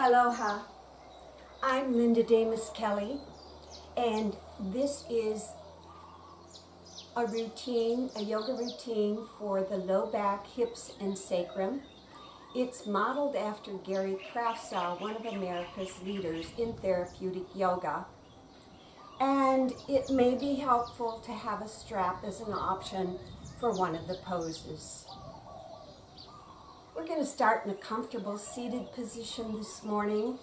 Aloha, I'm Linda Damus Kelly, and this is a routine, a yoga routine for the low back, hips, and sacrum. It's modeled after Gary Kraftsaw, one of America's leaders in therapeutic yoga. And it may be helpful to have a strap as an option for one of the poses. We're going to start in a comfortable seated position this morning.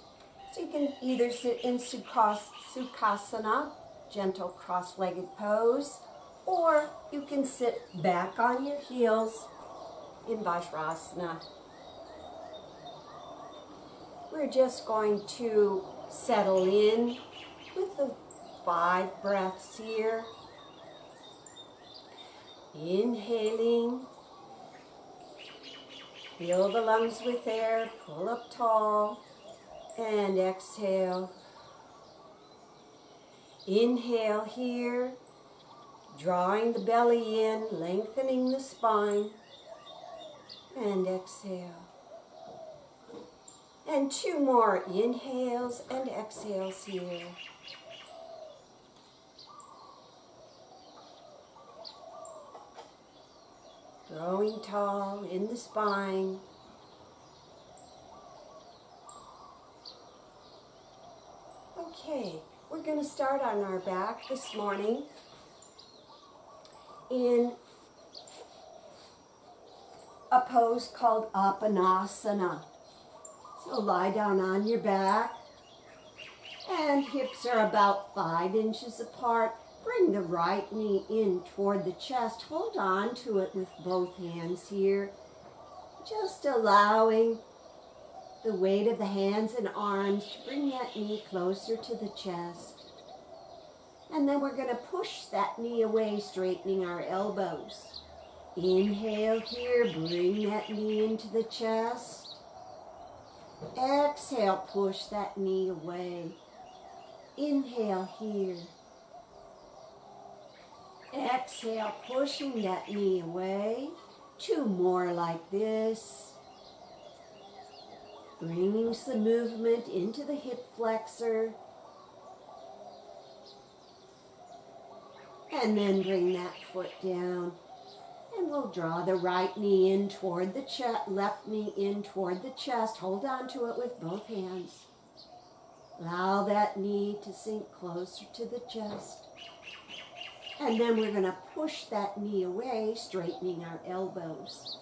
So you can either sit in Sukhasana, gentle cross-legged pose, or you can sit back on your heels in Vajrasana. We're just going to settle in with the 5 breaths here. Inhaling. Fill the lungs with air, pull up tall, and exhale. Inhale here, drawing the belly in, lengthening the spine, and exhale. And 2 more inhales and exhales here. Growing tall in the spine. Okay, we're going to start on our back this morning in a pose called Apanasana. So lie down on your back, and hips are about 5 inches apart. Bring the right knee in toward the chest. Hold on to it with both hands here. Just allowing the weight of the hands and arms to bring that knee closer to the chest. And then we're going to push that knee away, straightening our elbows. Inhale here, bring that knee into the chest. Exhale, push that knee away. Inhale here. Exhale, pushing that knee away. 2 more like this. Bringing some movement into the hip flexor. And then bring that foot down. And we'll draw the right knee in toward the chest, left knee in toward the chest. Hold on to it with both hands. Allow that knee to sink closer to the chest. And then we're going to push that knee away, straightening our elbows.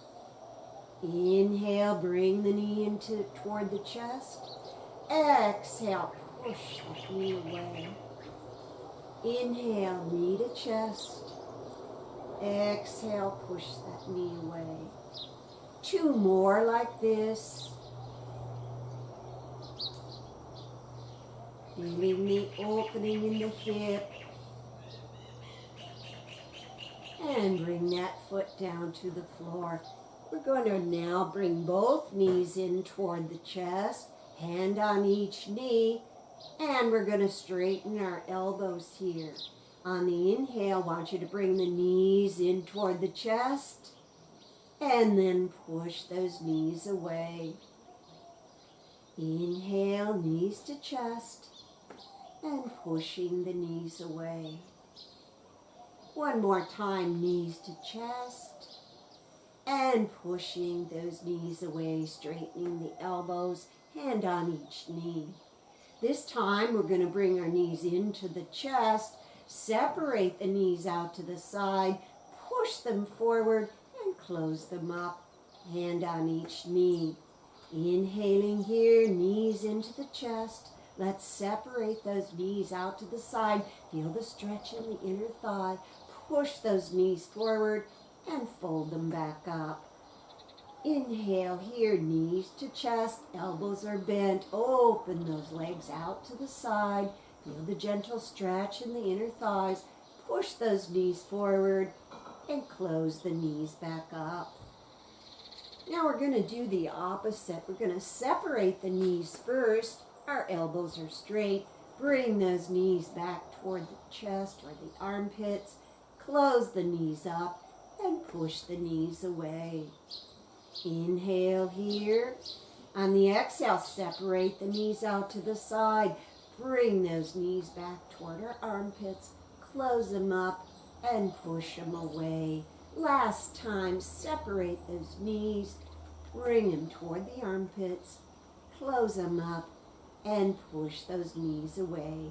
Inhale, bring the knee toward the chest. Exhale, push that knee away. Inhale, knee to chest. Exhale, push that knee away. 2 more like this. Feeling the opening in the hip. And bring that foot down to the floor. We're going to now bring both knees in toward the chest, hand on each knee, and we're going to straighten our elbows here. On the inhale, I want you to bring the knees in toward the chest, and then push those knees away. Inhale, knees to chest, and pushing the knees away. 1 more time, knees to chest, and pushing those knees away, straightening the elbows, hand on each knee. This time, we're going to bring our knees into the chest, separate the knees out to the side, push them forward, and close them up, hand on each knee. Inhaling here, knees into the chest. Let's separate those knees out to the side. Feel the stretch in the inner thigh. Push those knees forward and fold them back up. Inhale here, knees to chest, elbows are bent. Open those legs out to the side. Feel the gentle stretch in the inner thighs. Push those knees forward and close the knees back up. Now we're going to do the opposite. We're going to separate the knees first. Our elbows are straight. Bring those knees back toward the chest or the armpits. Close the knees up and push the knees away. Inhale here. On the exhale, separate the knees out to the side. Bring those knees back toward our armpits. Close them up and push them away. Last time, separate those knees. Bring them toward the armpits. Close them up and push those knees away.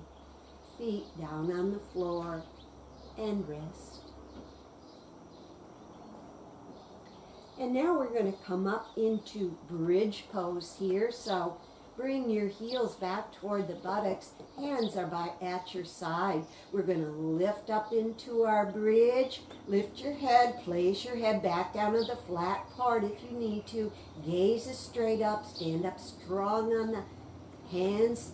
Feet down on the floor and rest. And now we're going to come up into bridge pose here. So bring your heels back toward the buttocks. Hands are at your side. We're going to lift up into our bridge. Lift your head. Place your head back down to the flat part if you need to. Gaze is straight up. Stand up strong on the hands.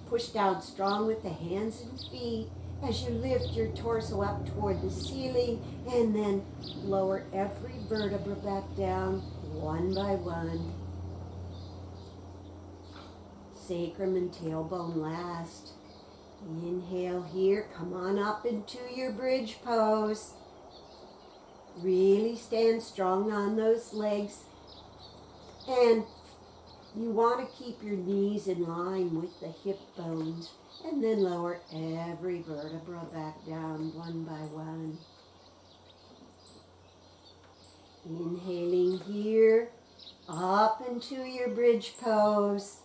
Push down strong with the hands and feet as you lift your torso up toward the ceiling, and then lower every vertebra back down one by one. Sacrum and tailbone last. Inhale here. Come on up into your bridge pose. Really stand strong on those legs. And you want to keep your knees in line with the hip bones, and then lower every vertebra back down one by one. Inhaling here, up into your bridge pose,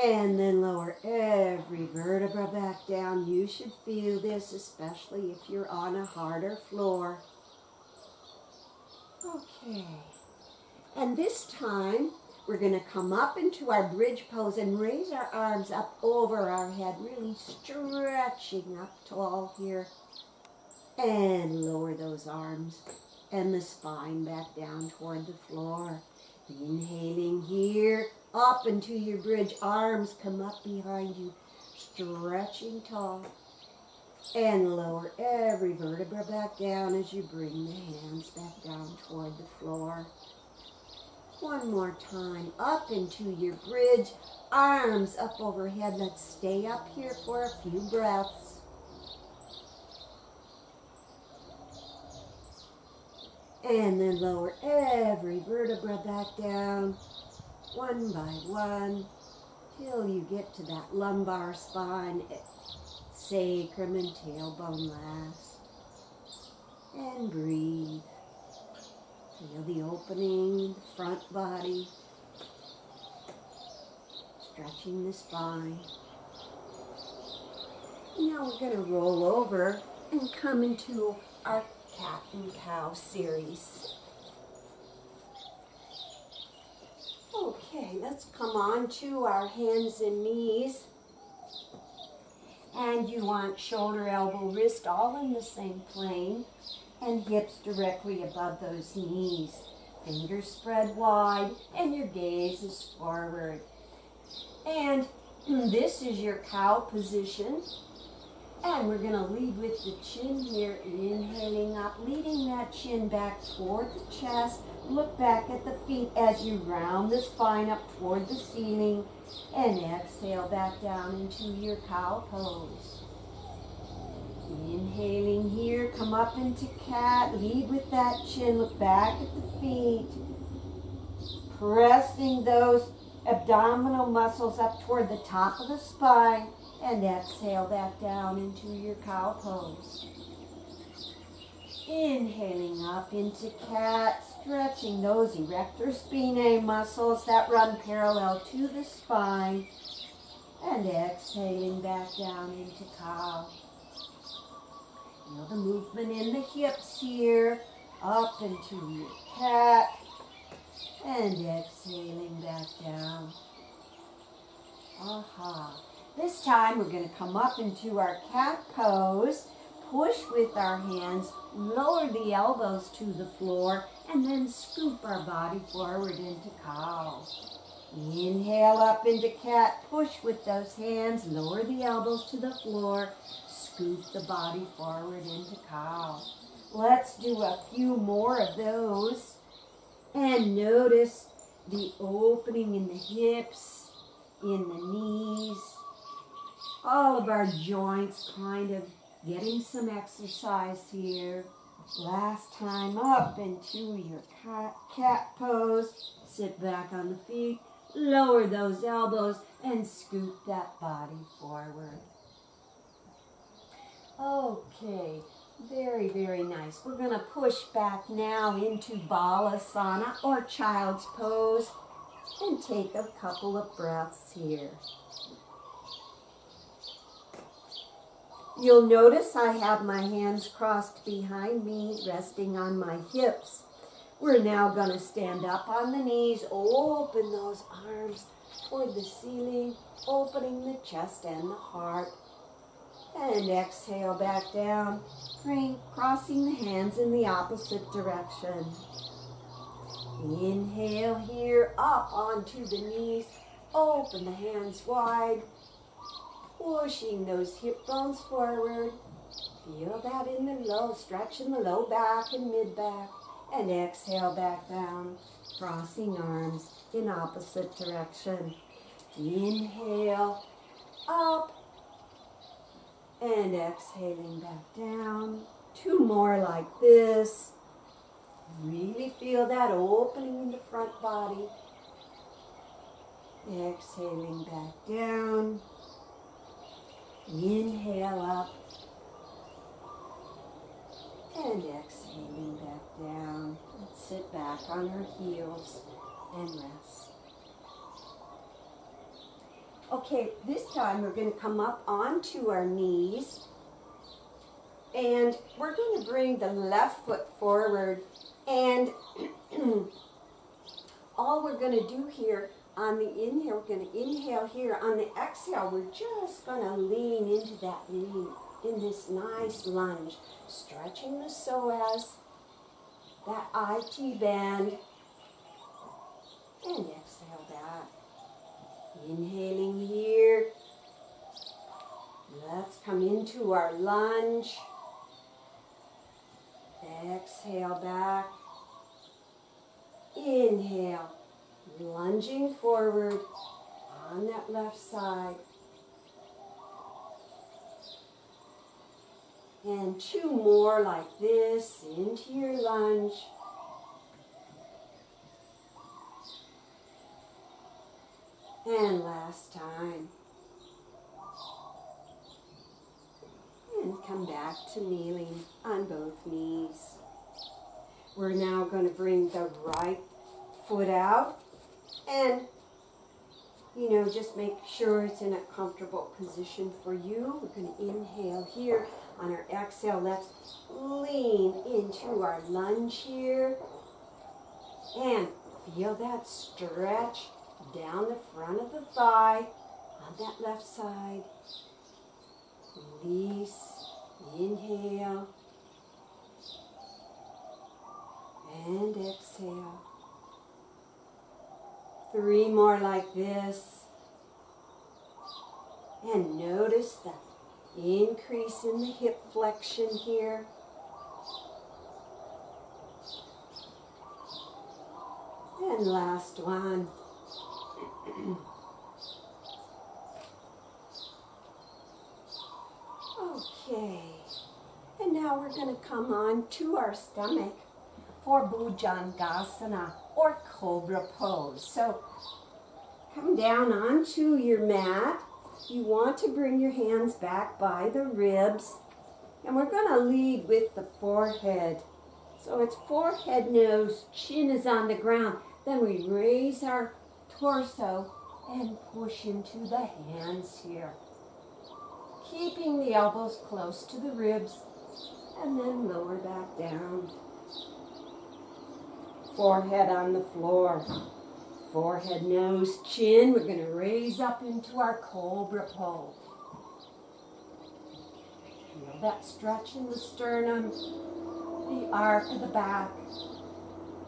and then lower every vertebra back down. You should feel this, especially if you're on a harder floor. Okay. And this time, we're going to come up into our bridge pose and raise our arms up over our head, really stretching up tall here. And lower those arms and the spine back down toward the floor. Inhaling here, up into your bridge. Arms come up behind you, stretching tall. And lower every vertebra back down as you bring the hands back down toward the floor. One more time, up into your bridge, arms up overhead. Let's stay up here for a few breaths. And then lower every vertebra back down, one by one, till you get to that lumbar spine, sacrum and tailbone last. And breathe. Feel the opening in the front body, stretching the spine. Now we're going to roll over and come into our cat and cow series. Okay, let's come on to our hands and knees. And you want shoulder, elbow, wrist all in the same plane. And hips directly above those knees. Fingers spread wide and your gaze is forward. And this is your cow position. And we're going to lead with the chin here, inhaling up, leading that chin back toward the chest. Look back at the feet as you round the spine up toward the ceiling. And exhale back down into your cow pose. Inhaling here, come up into cat, lead with that chin, look back at the feet, pressing those abdominal muscles up toward the top of the spine, and exhale back down into your cow pose. Inhaling up into cat, stretching those erector spinae muscles that run parallel to the spine, and exhaling back down into cow. Feel the movement in the hips here, up into your cat, and exhaling back down. Aha. This time we're going to come up into our cat pose, push with our hands, lower the elbows to the floor, and then scoop our body forward into cow. Inhale up into cat, push with those hands, lower the elbows to the floor, scoop the body forward into cow. Let's do a few more of those. And notice the opening in the hips, in the knees. All of our joints kind of getting some exercise here. Last time up into your cat pose. Sit back on the feet, lower those elbows, and scoot that body forward. Okay, very, very nice. We're going to push back now into Balasana or Child's Pose and take a couple of breaths here. You'll notice I have my hands crossed behind me, resting on my hips. We're now going to stand up on the knees, open those arms toward the ceiling, opening the chest and the heart. And exhale back down, crossing the hands in the opposite direction. Inhale here, up onto the knees, open the hands wide, pushing those hip bones forward. Feel that in the low, stretch in the low back and mid back. And exhale back down, crossing arms in opposite direction. Inhale, up, and exhaling back down. 2 more like this. Really feel that opening in the front body. Exhaling back down. Inhale up. And exhaling back down. Let's sit back on our heels and rest. Okay, this time we're going to come up onto our knees. And we're going to bring the left foot forward. And all we're going to do here on the inhale, we're going to inhale here. On the exhale, we're just going to lean into that knee in this nice lunge. Stretching the psoas, that IT band, and exhale back. Inhaling here. Let's come into our lunge. Exhale back. Inhale, lunging forward on that left side. And 2 more like this into your lunge. And last time. And come back to kneeling on both knees. We're now going to bring the right foot out and, just make sure it's in a comfortable position for you. We're going to inhale here. On our exhale, let's lean into our lunge here. And feel that stretch down the front of the thigh on that left side. Release, inhale, and exhale. 3 more like this. And notice the increase in the hip flexion here. And last one. Okay. And now we're going to come on to our stomach for Bhujangasana or Cobra Pose. So come down onto your mat. You want to bring your hands back by the ribs. And we're going to lead with the forehead. So it's forehead, nose, chin is on the ground. Then we raise our torso and push into the hands here. Keeping the elbows close to the ribs. And then lower back down. Forehead on the floor. Forehead, nose, chin. We're going to raise up into our Cobra Pose. Feel that stretch in the sternum, the arc of the back,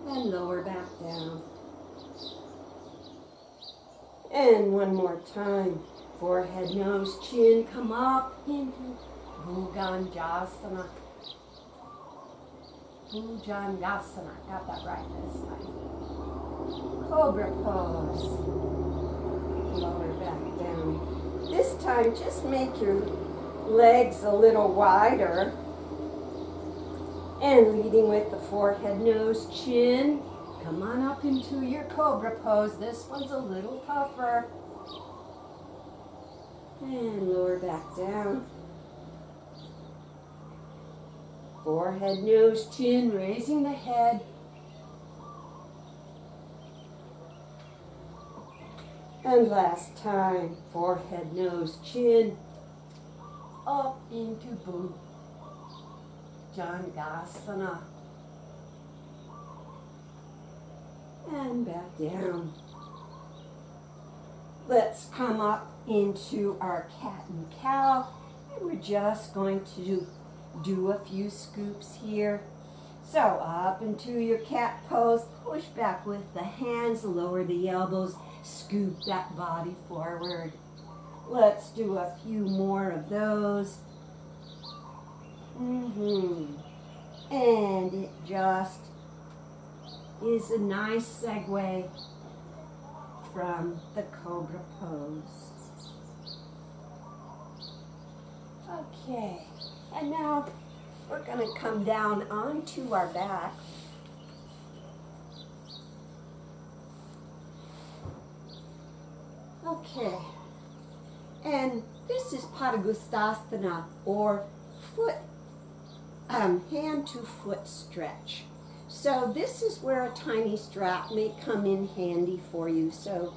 and lower back down. And one more time. Forehead, nose, chin. Come up into Bhujangasana. Bhujangasana. Got that right this time. Cobra Pose. Lower back down. This time, just make your legs a little wider. And leading with the forehead, nose, chin. Come on up into your cobra pose. This one's a little tougher. And lower back down. Forehead, nose, chin, raising the head. And last time, forehead, nose, chin, up into Bhujangasana. And back down. Let's come up into our cat and cow. And we're just going to do a few scoops here. So up into your cat pose, push back with the hands, lower the elbows, scoop that body forward. Let's do a few more of those. And it just is a nice segue from the cobra pose. Okay, and now we're going to come down onto our back. Okay, and this is Padangusthasana, or foot, hand to foot stretch. So this is where a tiny strap may come in handy for you. So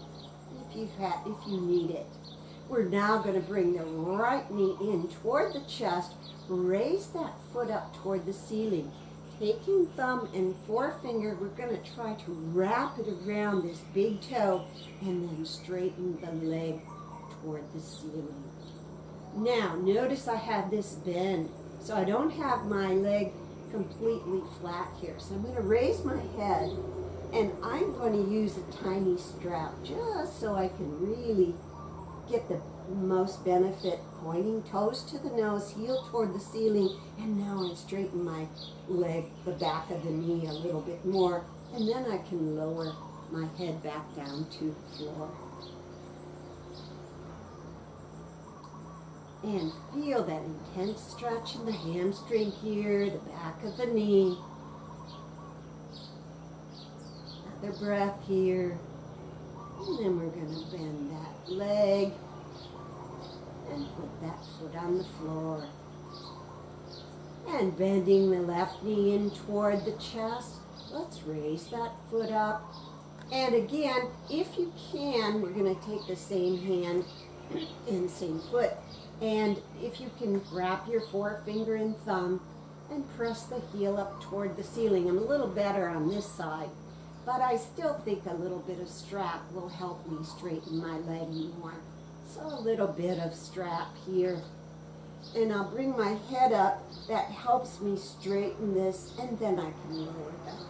if you need it. We're now going to bring the right knee in toward the chest, raise that foot up toward the ceiling. Taking thumb and forefinger, we're going to try to wrap it around this big toe and then straighten the leg toward the ceiling. Now, notice I have this bend, so I don't have my leg completely flat here. So I'm going to raise my head, and I'm going to use a tiny strap just so I can really get the most benefit. Pointing toes to the nose, heel toward the ceiling, and now I straighten my leg, the back of the knee a little bit more, and then I can lower my head back down to the floor. And feel that intense stretch in the hamstring here, the back of the knee. Another breath here. And then we're going to bend that leg and put that foot on the floor. And bending the left knee in toward the chest. Let's raise that foot up. And again, if you can, we're going to take the same hand and same foot. And if you can wrap your forefinger and thumb and press the heel up toward the ceiling. I'm a little better on this side, but I still think a little bit of strap will help me straighten my leg more. So a little bit of strap here. And I'll bring my head up. That helps me straighten this, and then I can lower down.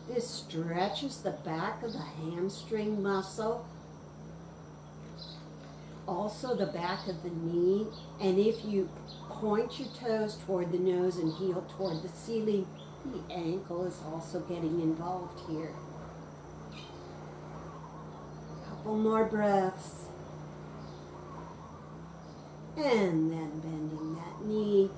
This stretches the back of the hamstring muscle. Also the back of the knee, and if you point your toes toward the nose and heel toward the ceiling, the ankle is also getting involved here. A couple more breaths. And then bending that knee,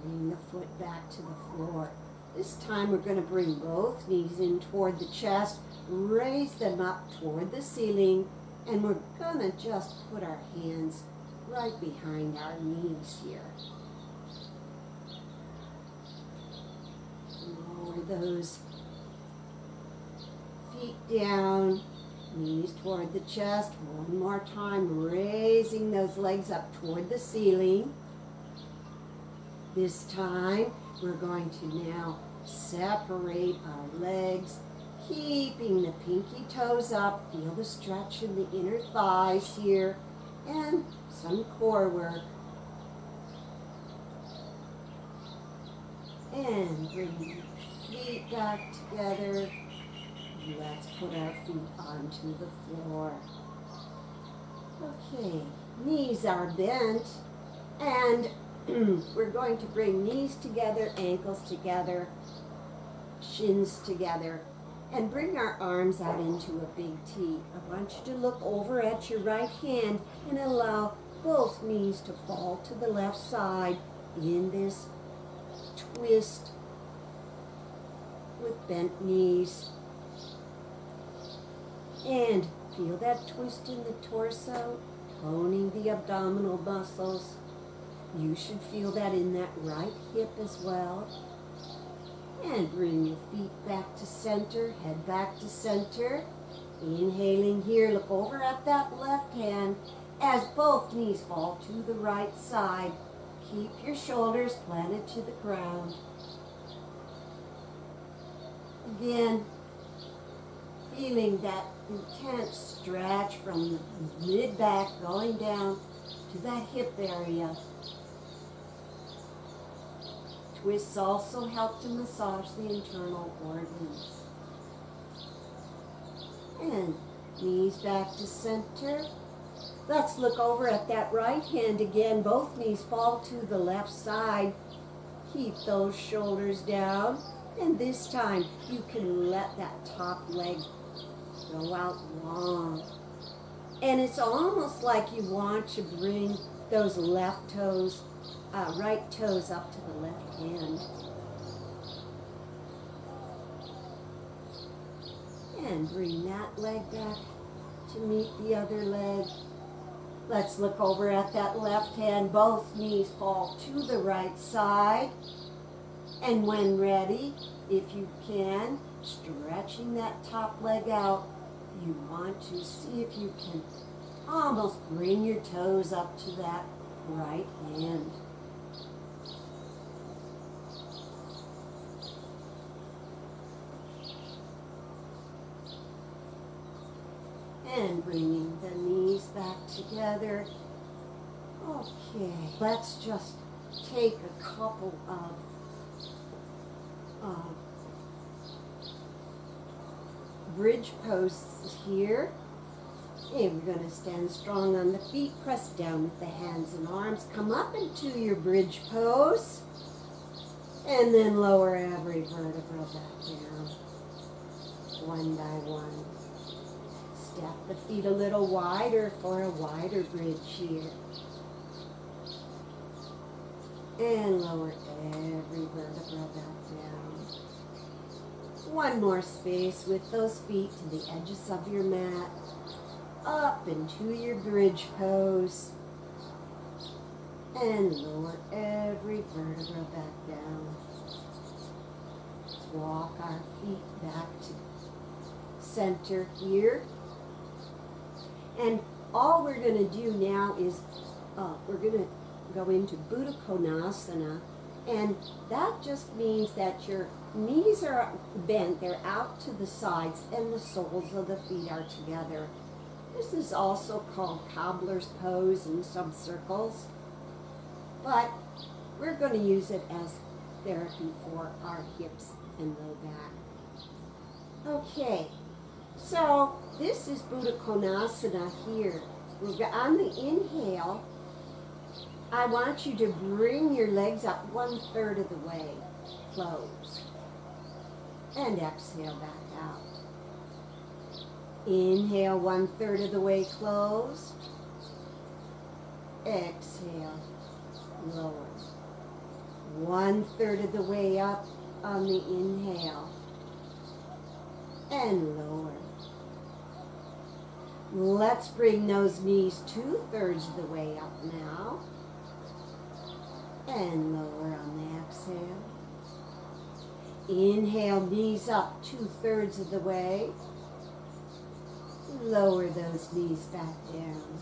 bringing the foot back to the floor. This time we're going to bring both knees in toward the chest, raise them up toward the ceiling, and we're going to just put our hands right behind our knees here. Lower those feet down, knees toward the chest. One more time, raising those legs up toward the ceiling. This time, we're going to now separate our legs, keeping the pinky toes up. Feel the stretch in the inner thighs here, and some core work. And bring your feet back together. Let's put our feet onto the floor. Okay, knees are bent, and we're going to bring knees together, ankles together, shins together, and bring our arms out into a big T. I want you to look over at your right hand and allow both knees to fall to the left side in this twist with bent knees. And feel that twist in the torso, toning the abdominal muscles. You should feel that in that right hip as well. And bring your feet back to center, head back to center. Inhaling here, look over at that left hand as both knees fall to the right side. Keep your shoulders planted to the ground. Again, feeling that intense stretch from the mid-back going down to that hip area. Twists also help to massage the internal organs. And knees back to center. Let's look over at that right hand again. Both knees fall to the left side. Keep those shoulders down. And this time you can let that top leg go out long. And it's almost like you want to bring those left toes, right toes up to the left hand. And bring that leg back to meet the other leg. Let's look over at that left hand. Both knees fall to the right side. And when ready, if you can, stretching that top leg out, you want to see if you can almost bring your toes up to that right hand. And bringing the knees back together. Okay, let's just take a couple of bridge poses here. And we're going to stand strong on the feet, press down with the hands and arms, come up into your bridge pose, and then lower every vertebra back down, one by one. Step the feet a little wider for a wider bridge here. And lower every vertebra back down. One more space with those feet to the edges of your mat. Up into your bridge pose. And lower every vertebra back down. Let's walk our feet back to center here. And all we're going to do now is we're going to go into Buddha Konasana. And that just means that your knees are bent, they're out to the sides, and the soles of the feet are together. This is also called cobbler's pose in some circles, but we're going to use it as therapy for our hips and low back. Okay, so this is Buddha Konasana here. On the inhale, I want you to bring your legs up 1/3 of the way, close, and exhale back out. Inhale 1/3 of the way closed, exhale, lower. 1/3 of the way up on the inhale, and lower. Let's bring those knees 2/3 of the way up now. And lower on the exhale. Inhale, knees up 2/3 of the way. Lower those knees back down.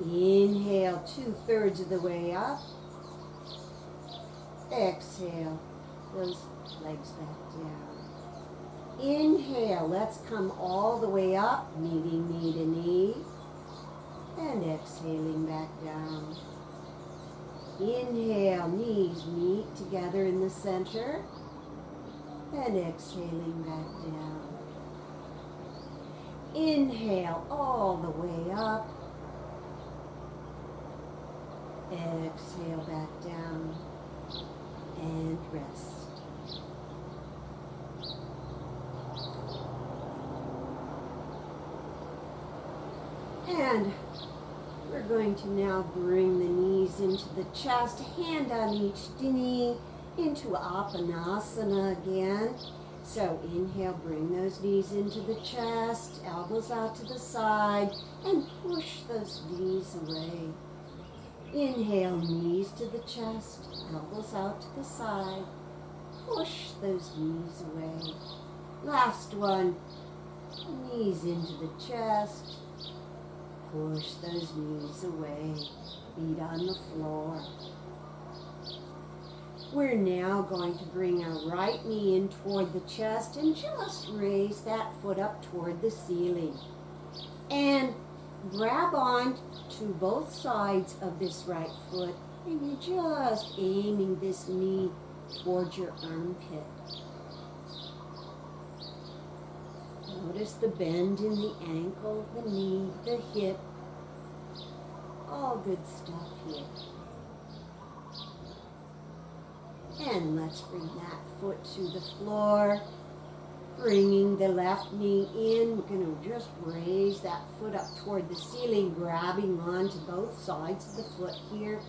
Inhale, 2/3 of the way up. Exhale, those legs back down. Inhale, let's come all the way up, meeting knee to knee. And exhaling back down. Inhale, knees meet together in the center, and exhaling back down. Inhale all the way up, exhale back down, and rest. And We're going to now bring the knees into the chest, hand on each knee, into Apanasana again. So inhale, bring those knees into the chest, elbows out to the side, and push those knees away. Inhale, knees to the chest, elbows out to the side, push those knees away. Last one, knees into the chest, push those knees away, feet on the floor. We're now going to bring our right knee in toward the chest and just raise that foot up toward the ceiling. And grab on to both sides of this right foot, and you're just aiming this knee towards your armpit. Notice the bend in the ankle, the knee, the hip. All good stuff here. And let's bring that foot to the floor. Bringing the left knee in, we're going to just raise that foot up toward the ceiling, grabbing onto both sides of the foot here,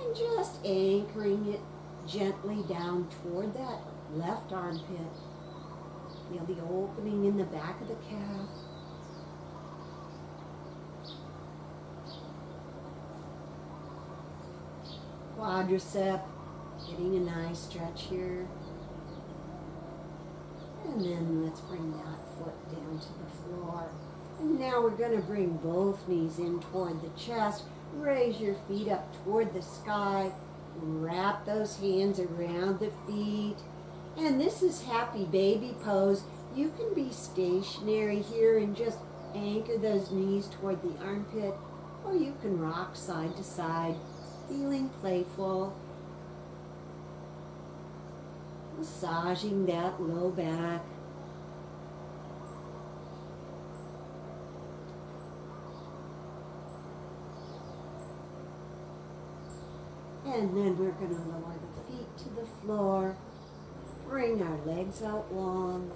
and just anchoring it gently down toward that left armpit. Feel the opening in the back of the calf. Quadricep, getting a nice stretch here. And then let's bring that foot down to the floor. And now we're going to bring both knees in toward the chest. Raise your feet up toward the sky. Wrap those hands around the feet. And this is happy baby pose. You can be stationary here and just anchor those knees toward the armpit, or you can rock side to side, feeling playful. Massaging that low back. And then we're going to lower the feet to the floor. Bring our legs out long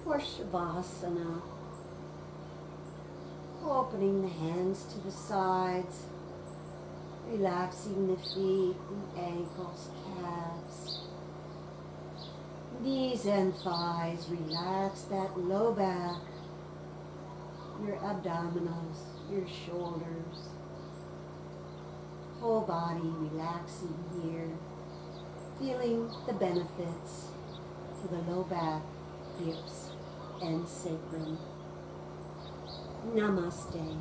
for Shavasana. Opening the hands to the sides. Relaxing the feet, the ankles, calves. Knees and thighs, relax that low back, your abdominals, your shoulders, whole body relaxing here, feeling the benefits to the low back, hips, and sacrum. Namaste.